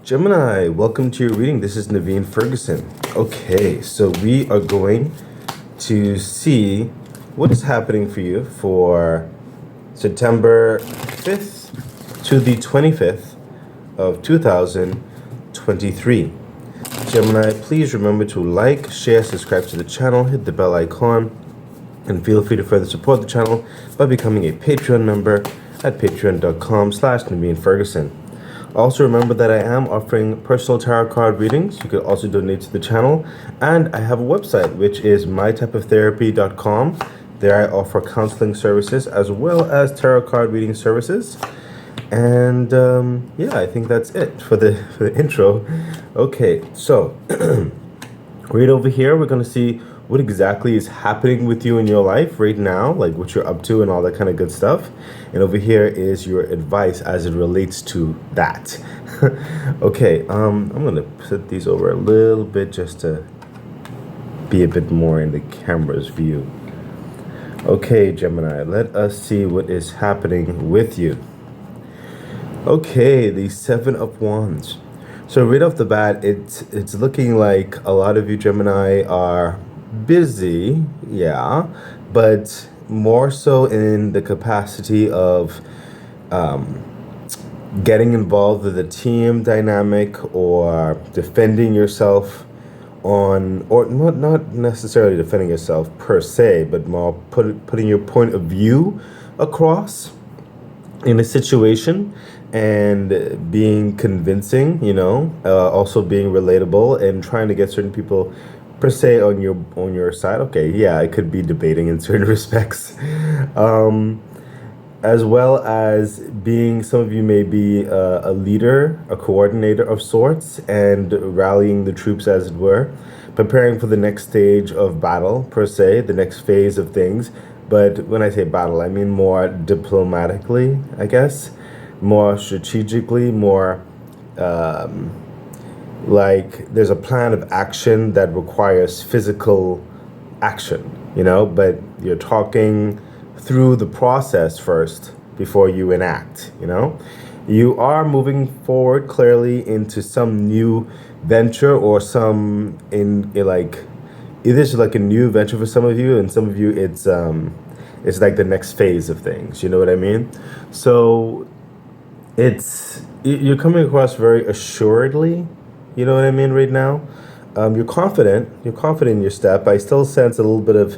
Gemini, welcome to your reading. This is Naveen Ferguson. Okay, so we are going to see what is happening for you for September 5th to the 25th of 2023. Gemini, please remember to like, share, subscribe to the channel, hit the bell icon, and feel free to further support the channel by becoming a Patreon member at patreon.com/Naveen Ferguson. Also remember that I am offering personal tarot card readings. You could also donate to the channel. And I have a website, which is mytypeoftherapy.com. There I offer counseling services as well as tarot card reading services. And yeah, I think that's it for the intro. Okay, so right over here, we're going to see what exactly is happening with you in your life right now, like what you're up to and all that kind of good stuff. And over here is your advice as it relates to that. Okay, I'm gonna put these over a little bit just to be a bit more in the camera's view. Okay, Gemini, let us see what is happening with you. Okay, the Seven of Wands. So right off the bat, it's looking like a lot of you Gemini are busy, yeah, but more so in the capacity of getting involved with a team dynamic or defending yourself on, or not necessarily defending yourself per se, but more putting your point of view across in a situation and being convincing, also being relatable and trying to get certain people per se on your side. Okay, yeah, I could be debating in certain respects, as well as being, some of you may be a leader, a coordinator of sorts, and rallying the troops, as it were, preparing for the next stage of battle per se, the next phase of things. But when I say battle, I mean more diplomatically, I guess, more strategically, more like there's a plan of action that requires physical action, but you're talking through the process first before you enact, You are moving forward clearly into some new venture or some like, either it's like a new venture for some of you, and some of you it's like the next phase of things, you know what I mean? So you're coming across very assuredly, you know what I mean, right now. You're confident in your step. I still sense a little bit of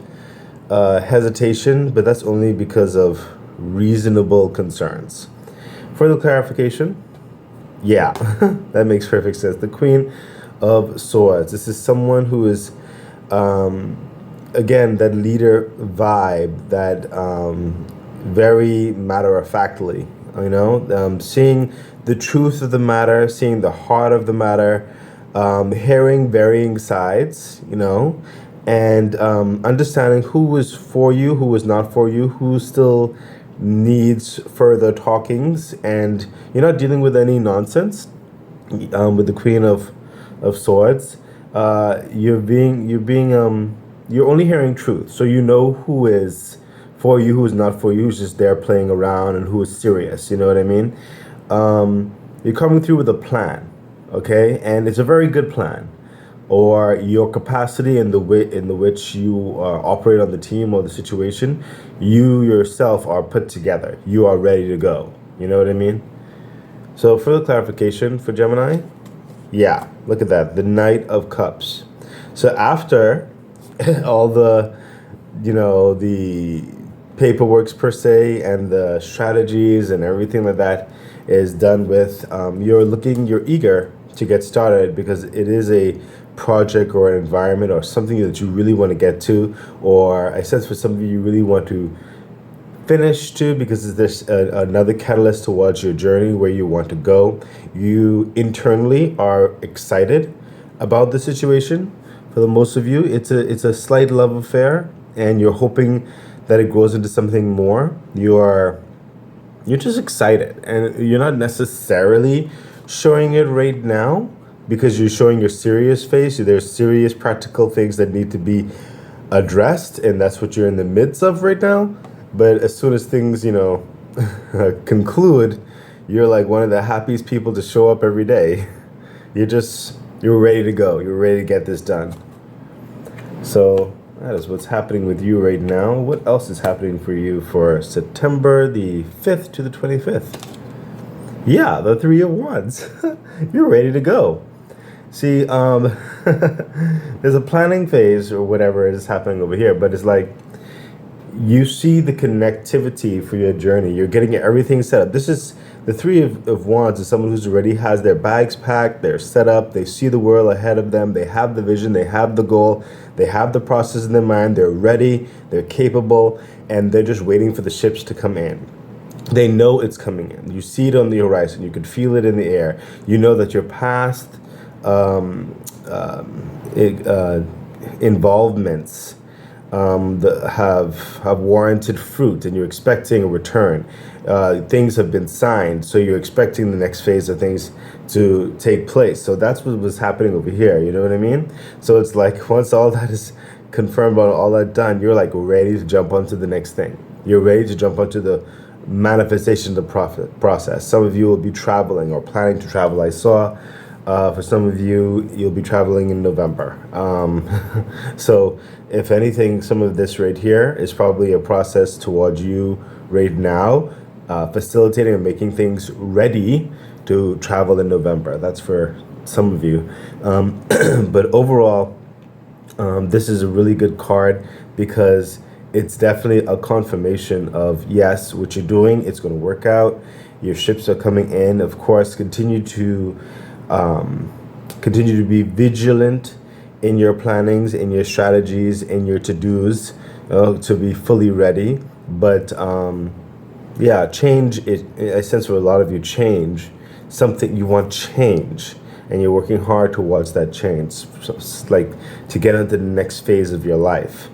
hesitation, but that's only because of reasonable concerns. Further clarification, yeah, that makes perfect sense. The Queen of Swords. This is someone who is, again, that leader vibe, that very matter-of-factly, seeing the truth of the matter, seeing the heart of the matter, hearing varying sides, and understanding who is for you, who is not for you, who still needs further talkings, and you're not dealing with any nonsense. With the Queen of Swords, you're only hearing truth, so you know who is for you, who is not for you, who's just there playing around, and who is serious. You know what I mean? You're coming through with a plan, okay, and it's a very good plan. Or your capacity and the way in which you operate on the team or the situation, you yourself are put together. You are ready to go. You know what I mean? So further clarification for Gemini, yeah, look at that, the Knight of Cups. So after all the, the paperworks per se and the strategies and everything like that is done with, you're eager to get started because it is a project or an environment or something that you really want to get to, or I sense for some of you really want to finish to, because there's another catalyst towards your journey where you want to go. You internally are excited about the situation. For the most of you, it's a slight love affair, and you're hoping that it grows into something more. You're just excited, and you're not necessarily showing it right now because you're showing your serious face. There's serious practical things that need to be addressed, and that's what you're in the midst of right now. But as soon as things, conclude, you're like one of the happiest people to show up every day. you're ready to go. You're ready to get this done. So that is what's happening with you right now. What else is happening for you for September the 5th to the 25th? Yeah, the Three of Wands. You're ready to go. See, there's a planning phase or whatever is happening over here, but it's like you see the connectivity for your journey. You're getting everything set up. This is the Three of Wands is someone who's already has their bags packed, they're set up, they see the world ahead of them, they have the vision, they have the goal, they have the process in their mind, they're ready, they're capable, and they're just waiting for the ships to come in. They know it's coming in. You see it on the horizon. You could feel it in the air. You know that your past involvements have warranted fruit, and you're expecting a return. Things have been signed, so you're expecting the next phase of things to take place. So that's what was happening over here. You know what I mean? So it's like once all that is confirmed, all that done, you're like ready to jump onto the next thing. You're ready to jump onto the manifestation of the process. Some of you will be traveling or planning to travel. I saw for some of you, you'll be traveling in November. So if anything, some of this right here is probably a process towards you right now, facilitating and making things ready to travel in November. That's for some of you. But overall, this is a really good card because it's definitely a confirmation of yes, what you're doing, it's going to work out. Your ships are coming in. Of course, continue to be vigilant in your plannings, in your strategies, in your to-dos, to be fully ready. But yeah, change. I sense for a lot of you, change something you want change, and you're working hard towards that change, so it's like to get into the next phase of your life.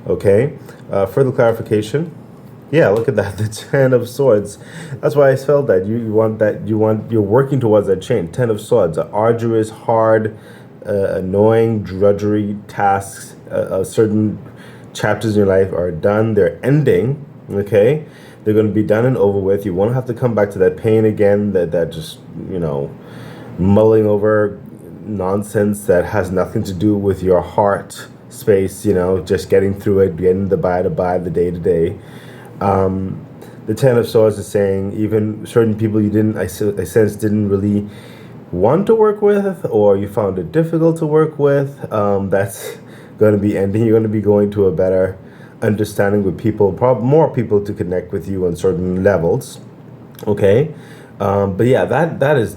Okay. Further clarification. Yeah, look at that, the Ten of Swords. That's why I felt that you're working towards that change. Ten of Swords, arduous, hard, annoying, drudgery tasks. Certain chapters in your life are done. They're ending. Okay, they're going to be done and over with. You won't have to come back to that pain again. That just mulling over nonsense that has nothing to do with your heart space, just getting through it, getting the by-to-by, the day-to-day. The Ten of Swords is saying even certain people you didn't, I sense, didn't really want to work with, or you found it difficult to work with, that's going to be ending. You're going to be going to a better understanding with people, more people to connect with you on certain levels. Okay. But yeah, that is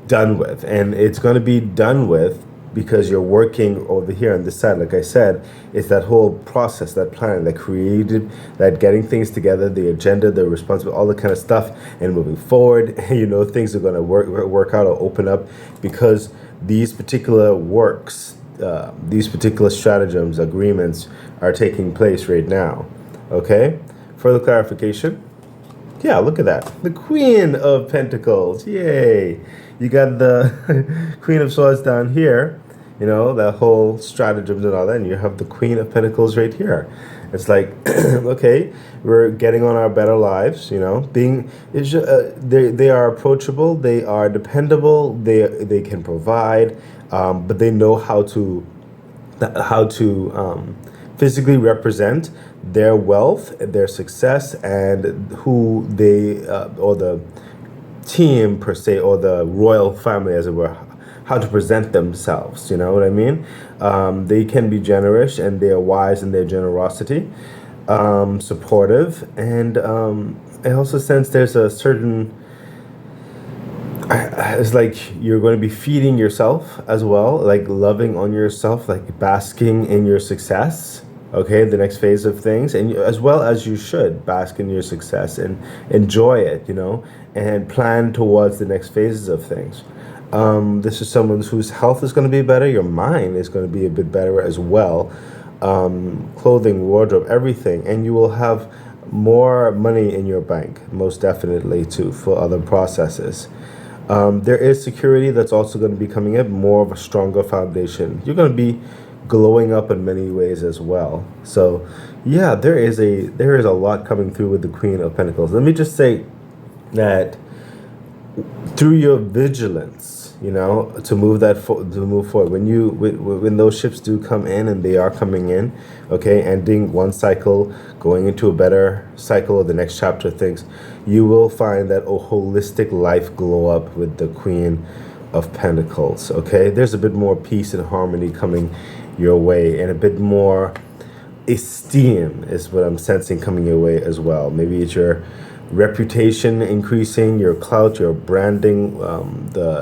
done with, and it's going to be done with because you're working over here on this side. Like I said, it's that whole process, that planning, that creative, that getting things together, the agenda, the responsibility, all the kind of stuff, and moving forward. Things are going to work out or open up because these particular works, these particular stratagems, agreements are taking place right now. Okay. Further clarification. Yeah, look at that. The Queen of Pentacles. Yay. You got the Queen of Swords down here, that whole stratagems and all that, and you have the Queen of Pentacles right here. It's like, okay, we're getting on our better lives, they are approachable, they are dependable, they can provide, but they know how to physically represent their wealth, their success, and who they or the team per se, or the royal family as it were, how to present themselves. You know what I mean? They can be generous, and they are wise in their generosity, supportive, and I also sense there's a certain, it's like you're going to be feeding yourself as well, like loving on yourself, like basking in your success. Okay, the next phase of things, and as well as you should bask in your success and enjoy it, and plan towards the next phases of things. This is someone whose health is going to be better. Your mind is going to be a bit better as well. Clothing, wardrobe, everything, and you will have more money in your bank, most definitely, too, for other processes. There is security that's also going to be coming in, more of a stronger foundation. You're going to be glowing up in many ways as well. So yeah, there is a lot coming through with the Queen of Pentacles. Let me just say that through your vigilance, to move to move forward. When those ships do come in, and they are coming in, okay, ending one cycle, going into a better cycle of the next chapter of things, you will find that a holistic life glow up with the Queen of Pentacles. Okay, there's a bit more peace and harmony coming your way, and a bit more esteem is what I'm sensing coming your way as well. Maybe it's your reputation increasing, your clout, your branding, the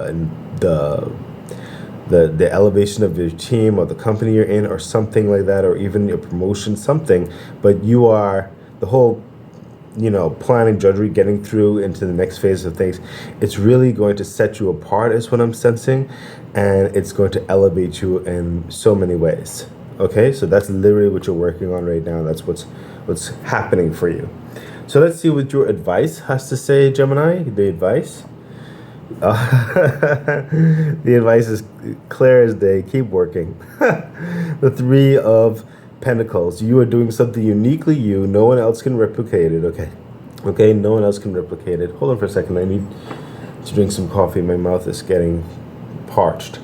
elevation of your team or the company you're in, or something like that, or even your promotion, something. But you are the whole, planning, judgery, getting through into the next phase of things. It's really going to set you apart, is what I'm sensing, and it's going to elevate you in so many ways. Okay, so that's literally what you're working on right now. That's what's happening for you. So let's see what your advice has to say, Gemini. The advice. The advice is clear as day. Keep working. The Three of Pentacles. You are doing something uniquely you. No one else can replicate it. Okay, no one else can replicate it. Hold on for a second. I need to drink some coffee. My mouth is getting parched.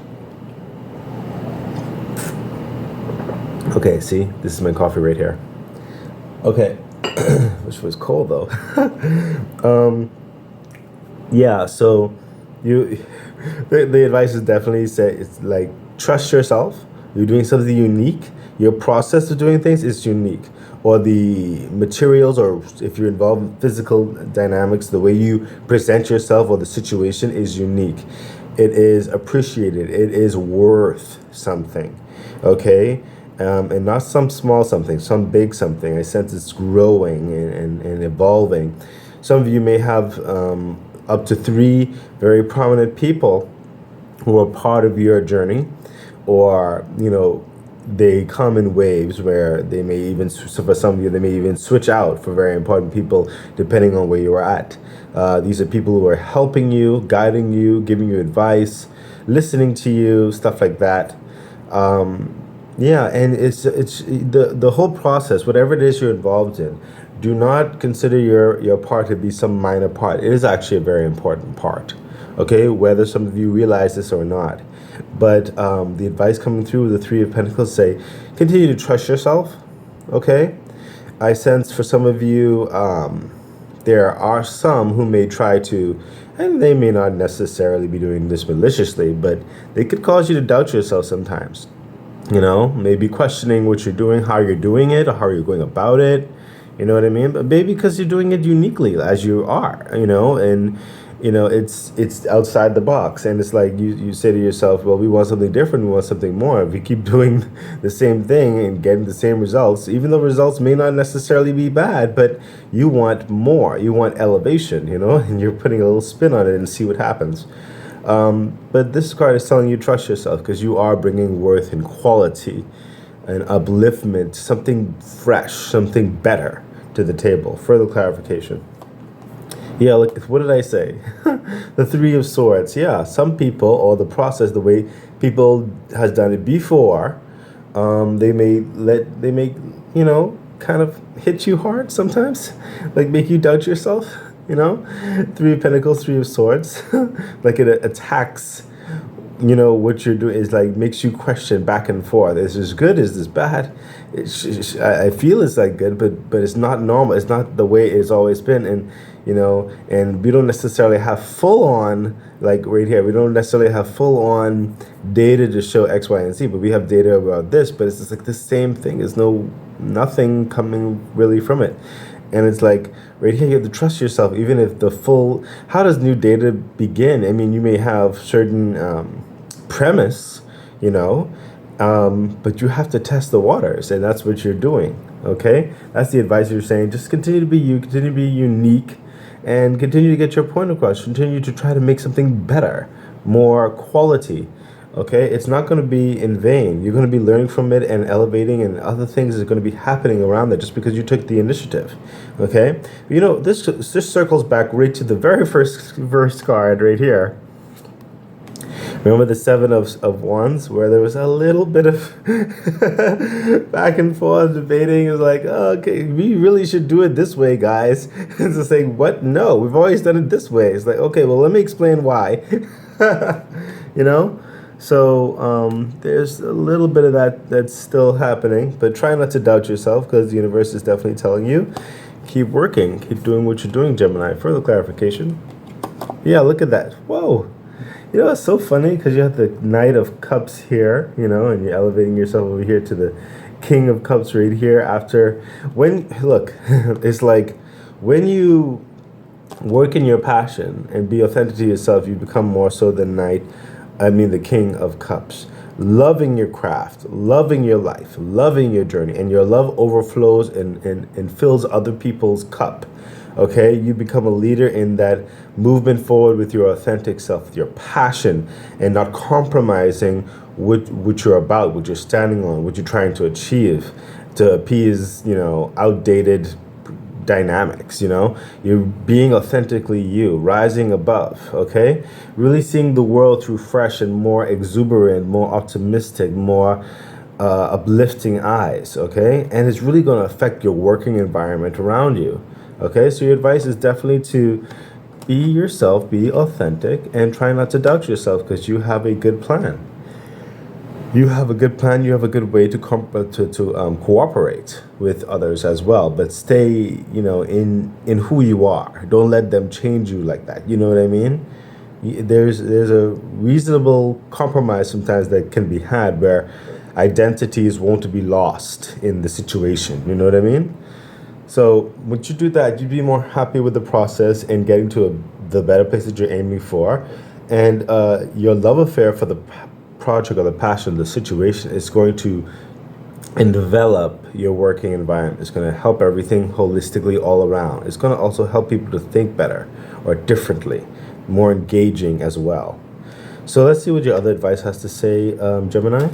Okay, see, this is my coffee right here. Okay, which was cold though. Yeah, so the advice is definitely say it's like trust yourself. You're doing something unique. Your process of doing things is unique, or the materials, or if you're involved in physical dynamics, the way you present yourself or the situation is unique. It is appreciated. It is worth something. Okay. And not some small something, some big something. I sense it's growing and evolving. Some of you may have up to 3 very prominent people who are part of your journey, or they come in waves where they may even, so for some of you, they may even switch out for very important people depending on where you are at. These are people who are helping you, guiding you, giving you advice, listening to you, stuff like that. Yeah, and it's the whole process, whatever it is you're involved in. Do not consider your part to be some minor part. It is actually a very important part. Okay, whether some of you realize this or not. But the advice coming through with the Three of Pentacles say, continue to trust yourself. Okay, I sense for some of you, there are some who may try to, and they may not necessarily be doing this maliciously, but they could cause you to doubt yourself sometimes. Maybe questioning what you're doing, how you're doing it, or how you're going about it. You know what I mean? But maybe because you're doing it uniquely as you are, and it's outside the box, and it's like you say to yourself, well, we want something different, we want something more. If you keep doing the same thing and getting the same results, even though results may not necessarily be bad, but you want more, you want elevation, and you're putting a little spin on it and see what happens. But this card is telling you trust yourself, because you are bringing worth and quality and upliftment, something fresh, something better to the table. Further clarification. Yeah, look, what did I say? The Three of Swords. Yeah, some people, or the process, the way people has done it before, they may kind of hit you hard sometimes, like make you doubt yourself. Three of Pentacles, Three of Swords. Like it attacks, what you're doing, is like makes you question back and forth. Is this good? Is this bad? I feel it's like good, but it's not normal. It's not the way it's always been. And and we don't necessarily have full on, like right here, we don't necessarily have full on data to show X, Y, and Z, but we have data about this. But it's just like the same thing. There's nothing coming really from it. And it's like right here, you have to trust yourself, even if how does new data begin? I mean, you may have certain premise, but you have to test the waters, and that's what you're doing. Okay, that's the advice you're saying. Just continue to be you, continue to be unique, and continue to get your point across. Continue to try to make something better, more quality. Okay, it's not going to be in vain. You're going to be learning from it and elevating, and other things are going to be happening around that just because you took the initiative. Okay, this circles back right to the very first card right here. Remember the seven of wands where there was a little bit of back and forth debating. It was like, oh, okay, we really should do it this way, guys. It's just like, what? No, we've always done it this way. It's like, okay, well, let me explain why. you know? So there's a little bit of that that's still happening, but try not to doubt yourself because the universe is definitely telling you, keep working, keep doing what you're doing, Gemini. Further clarification. Yeah, look at that. Whoa. You know, it's so funny because you have the Knight of Cups here, you know, and you're elevating yourself over here to the King of Cups right here after when, look, it's like when you work in your passion and be authentic to yourself, you become more so the the King of Cups. Loving your craft, loving your life, loving your journey, and your love overflows and fills other people's cup. Okay, you become a leader in that movement forward with your authentic self, with your passion, and not compromising what you're about, what you're standing on, what you're trying to achieve, to appease, outdated dynamics. You're being authentically you, rising above. Okay, really seeing the world through fresh and more exuberant, more optimistic, more uplifting eyes. Okay, and it's really going to affect your working environment around you. Okay, so your advice is definitely to be yourself, be authentic, and try not to doubt yourself because you have a good plan. You have a good plan. You have a good way to cooperate with others as well. But stay, in who you are. Don't let them change you like that. You know what I mean? There's a reasonable compromise sometimes that can be had where identities won't be lost in the situation. You know what I mean? So once you do that, you'd be more happy with the process and getting to the better place that you're aiming for. And your love affair for the project or the passion, the situation is going to envelop your working environment. It's going to help everything holistically all around. It's going to also help people to think better or differently, more engaging as well. So let's see what your other advice has to say, Gemini.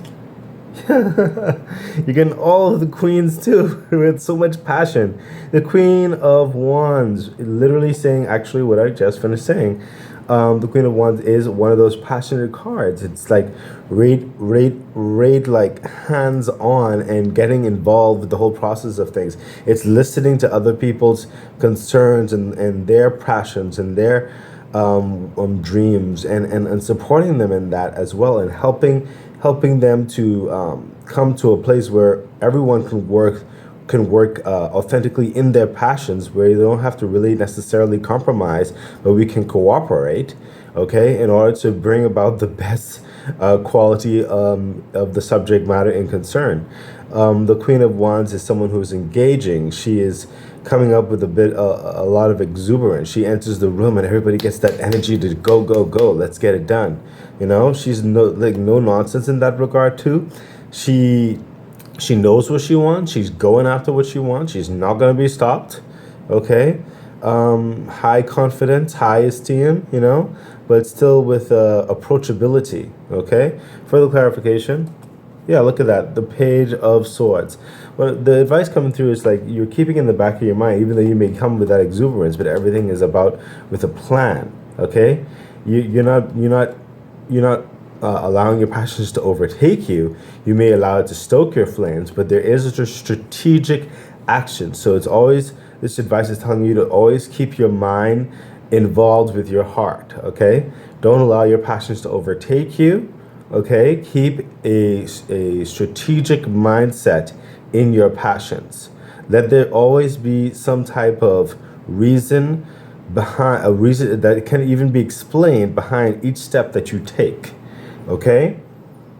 You're getting all of the queens too with so much passion. The Queen of Wands, literally saying actually what I just finished saying. The Queen of Wands is one of those passionate cards. It's like like hands on and getting involved with the whole process of things. It's listening to other people's concerns and their passions and their dreams and supporting them in that as well, and helping them to come to a place where everyone can work authentically in their passions, where you don't have to really necessarily compromise, but we can cooperate, okay, in order to bring about the best quality of the subject matter in concern. The Queen of Wands is someone who's engaging. She is coming up with a lot of exuberance. She enters the room and everybody gets that energy to go, go, go. Let's get it done. She's no nonsense in that regard too. She knows what she wants. She's going after what she wants. She's not going to be stopped. Okay. High confidence, high esteem, but still with approachability. Okay. Further clarification. Yeah, look at that. The Page of Swords. Well, the advice coming through is like you're keeping in the back of your mind, even though you may come with that exuberance, but everything is about with a plan. Okay. You're not allowing your passions to overtake you. You may allow it to stoke your flames, but there is a strategic action. So it's always, this advice is telling you to always keep your mind involved with your heart. Okay. Don't allow your passions to overtake you. Okay. Keep a strategic mindset in your passions. Let there always be some type of reason behind a reason that can even be explained behind each step that you take. Okay,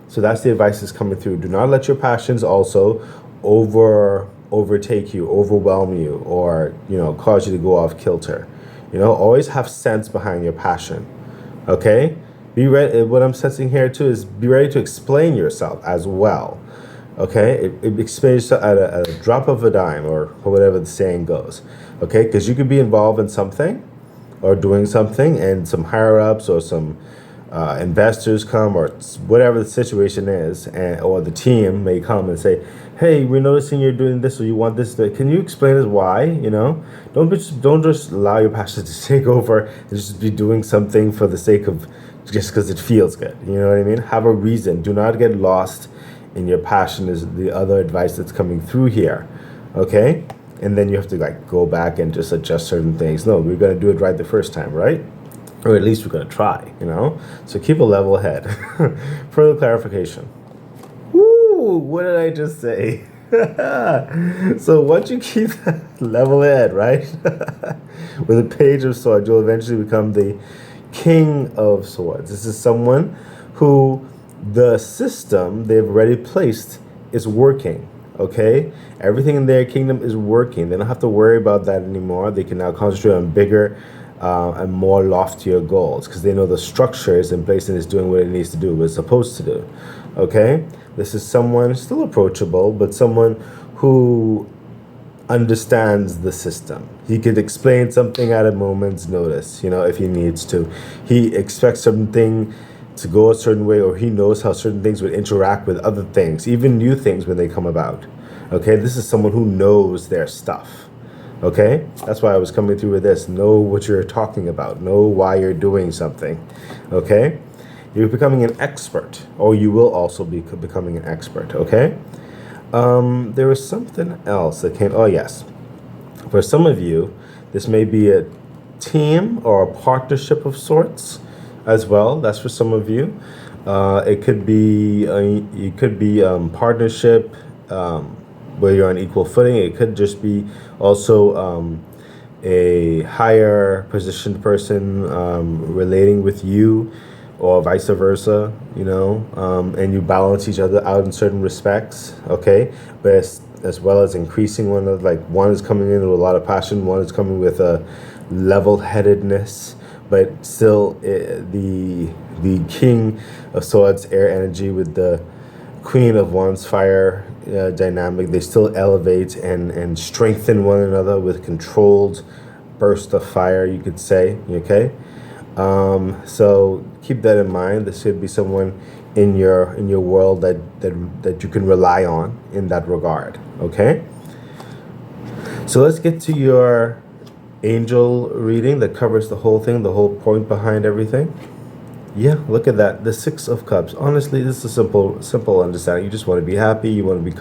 so that's the advice that's coming through. Do not let your passions also overtake you, overwhelm you, or cause you to go off kilter. Always have sense behind your passion. Okay, be ready. What I'm sensing here too is be ready to explain yourself as well. Okay, it explains at a drop of a dime, or whatever the saying goes. Okay, because you could be involved in something or doing something, and some higher ups or some investors come, or whatever the situation is, or the team may come and say, hey, we're noticing you're doing this, or you want this, can you explain us why? Don't just allow your passion to take over and just be doing something for the sake of just because it feels good. You know what I mean? Have a reason. Do not get lost in your passion is the other advice that's coming through here. Okay? And then you have to like go back and just adjust certain things. No, we're going to do it right the first time, right? Or at least we're going to try, you know? So keep a level head. Further clarification. Woo! What did I just say? So once you keep that level head, right? With a page of swords, you'll eventually become the king of swords. This is someone who the system they've already placed is working. Okay, everything in their kingdom is working. They don't have to worry about that anymore. They can now concentrate on bigger and more loftier goals because they know the structure is in place and is doing what it needs to do, what it's supposed to do. Okay, this is someone still approachable, but someone who understands the system. He could explain something at a moment's notice, you know, if he needs to. He expects something to go a certain way, or he knows how certain things would interact with other things, even new things when they come about. Okay, this is someone who knows their stuff. Okay, that's why I was coming through with this. Know what you're talking about. Know why you're doing something. Okay, you're becoming an expert, or you will also be becoming an expert. Okay. There was something else that came. Oh, yes. For some of you, this may be a team or a partnership of sorts as well. That's for some of you. It could be partnership where you're on equal footing. It could just be also a higher positioned person relating with you, or vice versa, you know, and you balance each other out in certain respects, okay? But as well as increasing one of, like, one is coming in with a lot of passion, one is coming with a level-headedness, but still the King of Swords air energy with the Queen of Wands fire dynamic, they still elevate and strengthen one another with controlled burst of fire, you could say, okay? So keep that in mind. This should be someone in your world that you can rely on in that regard. Okay. So let's get to your angel reading that covers the whole thing, the whole point behind everything. Yeah, look at that. The Six of Cups. Honestly, this is a simple understanding. You just want to be happy. You want to be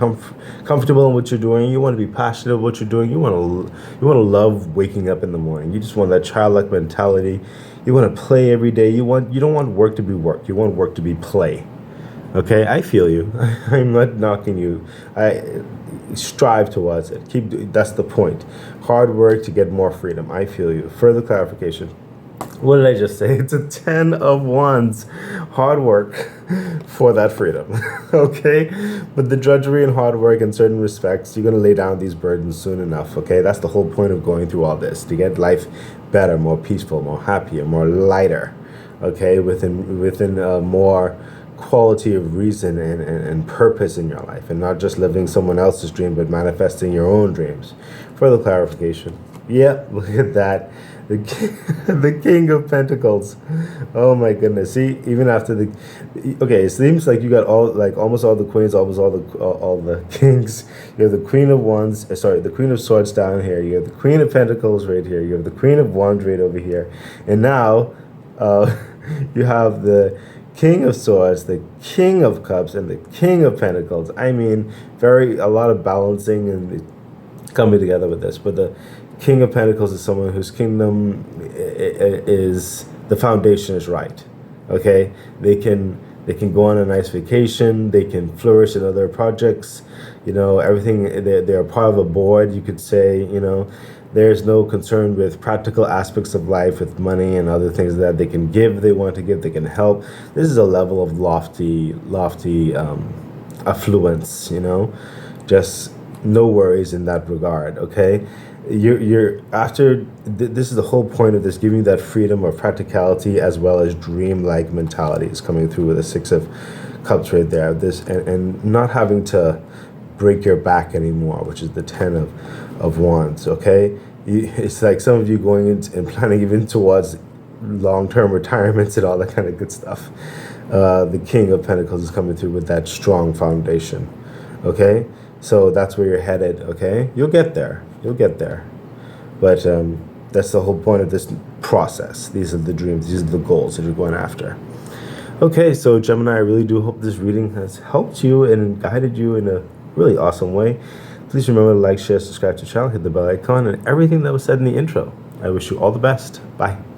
comfortable in what you're doing. You want to be passionate about what you're doing. You want to love waking up in the morning. You just want that childlike mentality. You want to play every day. You don't want work to be work. You want work to be play. Okay, I feel you. I'm not knocking you. I strive towards it. That's the point. Hard work to get more freedom. I feel you. Further clarification. What did I just say? It's a 10 of Wands. Hard work for that freedom. Okay? But the drudgery and hard work in certain respects, you're going to lay down these burdens soon enough. Okay? That's the whole point of going through all this, to get life better, more peaceful, more happier, more lighter. Okay? Within more quality of reason and purpose in your life, and not just living someone else's dream, but manifesting your own dreams. Further clarification. Yeah, look at that. The King of Pentacles. Oh my goodness. See, even after okay, it seems like you got almost all the queens, almost all the kings. You have the Queen of Wands, the Queen of Swords down here. You have the Queen of Pentacles right here. You have the Queen of Wands right over here. And now you have the King of Swords, the King of Cups, and the King of Pentacles. I mean, a lot of balancing and coming together with this. But the King of Pentacles is someone whose kingdom is, the foundation is right. Okay, they can go on a nice vacation. They can flourish in other projects. You know, everything. They're part of a board, you could say. You know, there's no concern with practical aspects of life, with money and other things that they can give. They want to give. They can help. This is a level of lofty affluence. You know, just no worries in that regard. Okay. You're after this is the whole point of this, giving you that freedom of practicality as well as dream-like mentality is coming through with the Six of Cups right there. This and not having to break your back anymore, which is the 10 of Wands. Okay, it's like some of you going into and planning even towards long-term retirements and all that kind of good stuff. The King of Pentacles is coming through with that strong foundation. Okay, so that's where you're headed. Okay, you'll get there. You'll get there. But that's the whole point of this process. These are the dreams. These are the goals that you're going after. Okay, so Gemini, I really do hope this reading has helped you and guided you in a really awesome way. Please remember to like, share, subscribe to the channel, hit the bell icon, and everything that was said in the intro. I wish you all the best. Bye.